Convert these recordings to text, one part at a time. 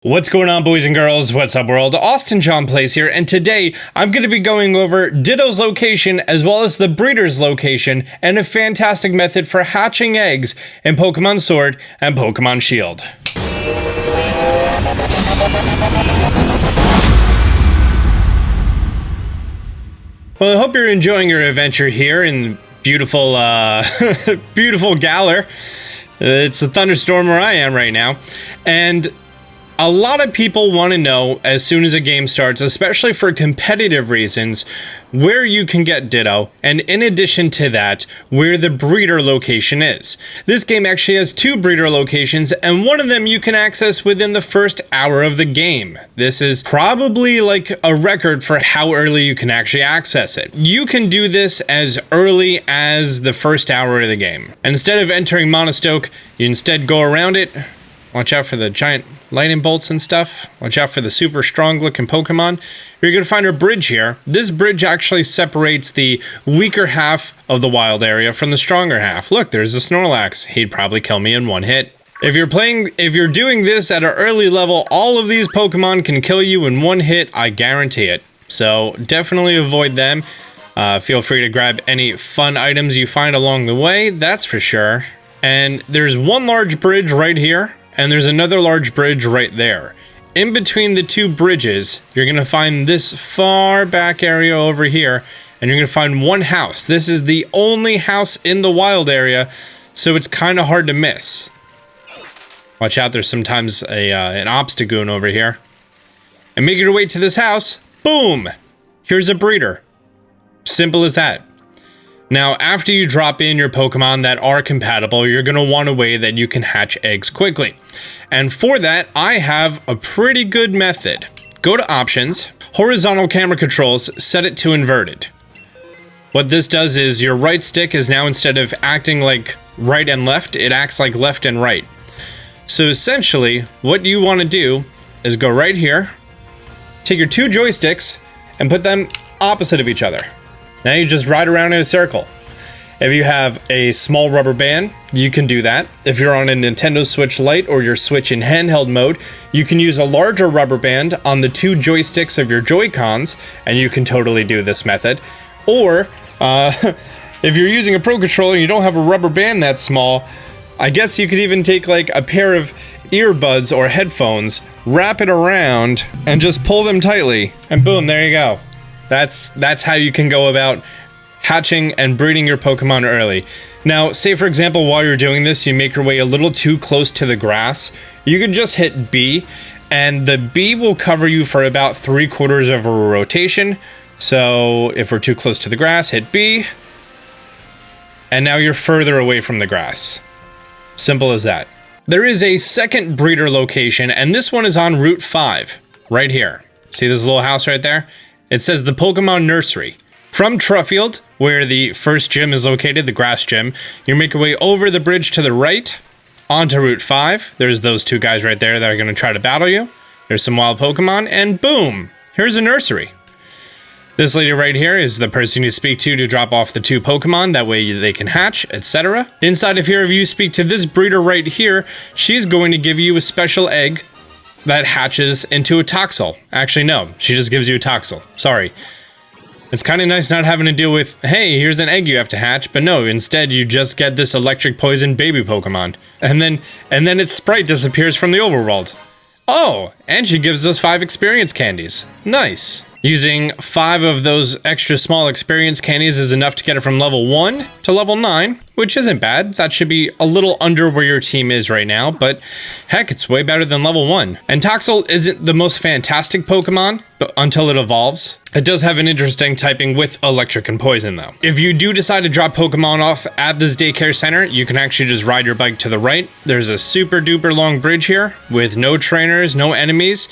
What's going on, boys and girls? What's up, world? Austin John Plays here, and today I'm going to be going over Ditto's location as well as the breeder's location and a fantastic method for hatching eggs in Pokemon Sword and Pokemon Shield. Well, I hope you're enjoying your adventure here in beautiful, beautiful Galar. It's a thunderstorm where I am right now, and a lot of people want to know as soon as a game starts, especially for competitive reasons, where you can get Ditto, and in addition to that, where the breeder location is. This game actually has two breeder locations, and one of them you can access within the first hour of the game. This is probably like a record for how early you can actually access it. You can do this as early as the first hour of the game. And instead of entering Monostoke, you instead go around it. Watch out for the giant lightning bolts and stuff. Watch out for the super strong looking Pokemon. You're going to find a bridge here. This bridge actually separates the weaker half of the wild area from the stronger half. Look, there's a Snorlax. He'd probably kill me in one hit. If you're doing this at an early level, all of these Pokemon can kill you in one hit, I guarantee it. So definitely avoid them. Feel free to grab any fun items you find along the way, that's for sure. And there's one large bridge right here. And there's another large bridge right there. In between the two bridges, you're going to find this far back area over here, and you're going to find one house. This is the only house in the wild area, so it's kind of hard to miss. Watch out, there's sometimes an Obstagoon over here. And make your way to this house, boom! Here's a breeder. Simple as that. Now, after you drop in your Pokemon that are compatible, you're going to want a way that you can hatch eggs quickly. And for that, I have a pretty good method. Go to Options, Horizontal Camera Controls, set it to Inverted. What this does is your right stick is now, instead of acting like right and left, it acts like left and right. So essentially, what you want to do is go right here, take your two joysticks, and put them opposite of each other. Now you just ride around in a circle. If you have a small rubber band, you can do that. If you're on a Nintendo Switch Lite or your Switch in handheld mode, you can use a larger rubber band on the two joysticks of your Joy-Cons, and you can totally do this method. Or, if you're using a Pro Controller and you don't have a rubber band that small, I guess you could even take like a pair of earbuds or headphones, wrap it around, and just pull them tightly, and boom, there you go. That's how you can go about hatching and breeding your Pokemon early. Now, say for example, while you're doing this, you make your way a little too close to the grass. You can just hit B, and the B will cover you for about 3/4 of a rotation. So if we're too close to the grass, hit B, and now you're further away from the grass. Simple as that. There is a second breeder location, and this one is on Route 5, right here. See this little house right there? It says the Pokemon Nursery. From Truffield, where the first gym is located, the grass gym, you make your way over the bridge to the right, onto Route 5. There's those two guys right there that are going to try to battle you. There's some wild Pokemon, and boom, here's a nursery. This lady right here is the person you speak to drop off the two Pokemon, that way they can hatch, etc. Inside of here, if you speak to this breeder right here, she's going to give you a special egg that hatches into a Toxel. Actually, no, she just gives you a Toxel. Sorry. It's kind of nice not having to deal with, hey, here's an egg you have to hatch, but no, instead you just get this electric poison baby Pokemon. And then its sprite disappears from the overworld. Oh, and she gives us 5 experience candies. Nice. Using 5 of those extra small experience candies is enough to get it from level 1 to level 9, which isn't bad. That should be a little under where your team is right now, but heck, it's way better than level 1. And Toxel isn't the most fantastic Pokemon, but until it evolves. It does have an interesting typing with electric and poison though. If you do decide to drop Pokemon off at this daycare center, you can actually just ride your bike to the right. There's a super duper long bridge here with no trainers, no enemies.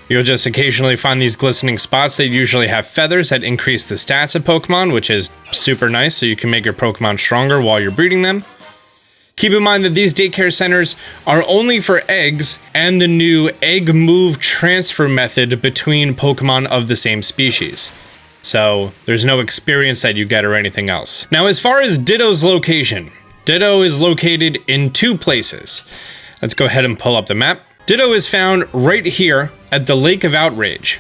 You'll just occasionally find these glistening spots that usually have feathers that increase the stats of Pokemon, which is super nice, so you can make your Pokemon stronger while you're breeding them. Keep in mind that these daycare centers are only for eggs and the new egg move transfer method between Pokemon of the same species. So there's no experience that you get or anything else. Now, as far as Ditto's location, Ditto is located in 2 places. Let's go ahead and pull up the map. Ditto is found right here at the Lake of Outrage,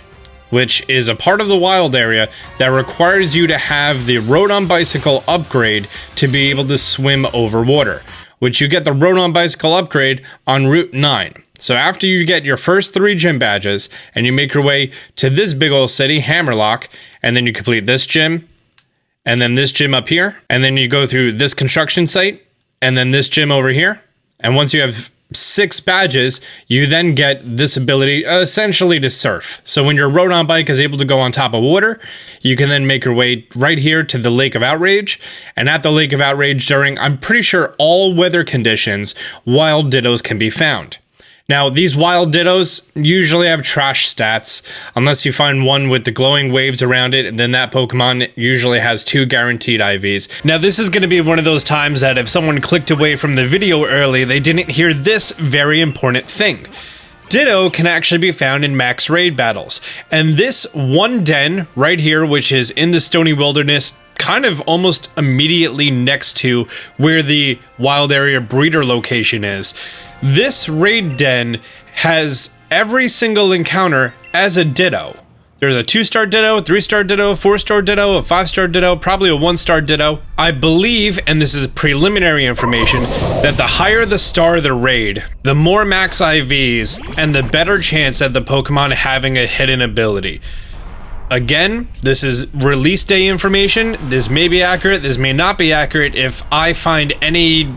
which is a part of the wild area that requires you to have the Rotom Bicycle upgrade to be able to swim over water, which you get the Rotom Bicycle upgrade on Route 9. So after you get your first 3 gym badges and you make your way to this big old city, Hammerlock, and then you complete this gym, and then this gym up here, and then you go through this construction site, and then this gym over here, and once you have 6 badges, you then get this ability essentially to surf. So when your Rotom bike is able to go on top of water, you can then make your way right here to the Lake of Outrage. And at the Lake of Outrage during, I'm pretty sure, all weather conditions, wild Dittos can be found. Now, these wild Dittos usually have trash stats, unless you find one with the glowing waves around it, and then that Pokemon usually has 2 guaranteed IVs. Now, this is going to be one of those times that if someone clicked away from the video early, they didn't hear this very important thing. Ditto can actually be found in max raid battles, and this one den right here, which is in the Stony Wilderness, kind of almost immediately next to where the wild area breeder location is. This raid den has every single encounter as a Ditto. There's a 2-star Ditto, 3-star Ditto, 4-star Ditto, a 5-star Ditto, probably a 1-star Ditto. I believe, and this is preliminary information, that the higher the star of the raid, the more max IVs, and the better chance at the Pokemon having a hidden ability. Again, this is release day information. This may be accurate, this may not be accurate. If I find any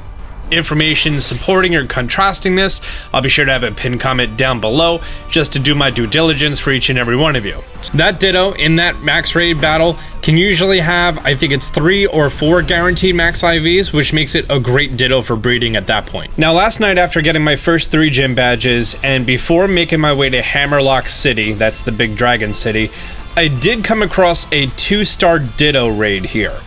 information supporting or contrasting this, I'll be sure to have a pinned comment down below just to do my due diligence for each and every one of you. That Ditto in that max raid battle can usually have, I think it's 3 or 4 guaranteed max IVs, which makes it a great Ditto for breeding at that point. Now, last night after getting my first 3 gym badges and before making my way to Hammerlock City, that's the big dragon city, I did come across a 2-star Ditto raid here.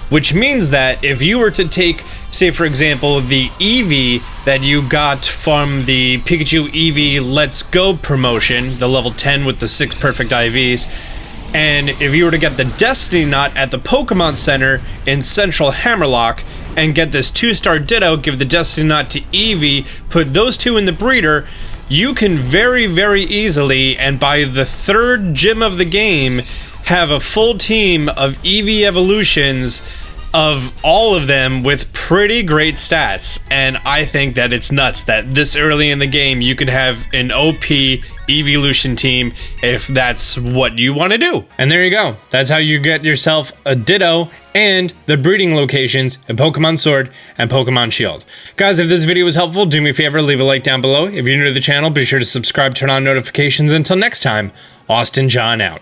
Which means that if you were to take, say for example, the Eevee that you got from the Pikachu Eevee Let's Go promotion, the level 10 with the 6 perfect IVs, and if you were to get the Destiny Knot at the Pokemon Center in Central Hammerlock, and get this 2-star Ditto, give the Destiny Knot to Eevee, put those 2 in the breeder, you can very, very easily, and by the 3rd gym of the game, have a full team of Eevee evolutions of all of them with pretty great stats. And I think that it's nuts that this early in the game you could have an OP evolution team if that's what you want to do. And there you go. That's how you get yourself a Ditto and the breeding locations in Pokemon Sword and Pokemon Shield. Guys, if this video was helpful, do me a favor, leave a like down below. If you're new to the channel, be sure to subscribe, turn on notifications. Until next time, Austin John out.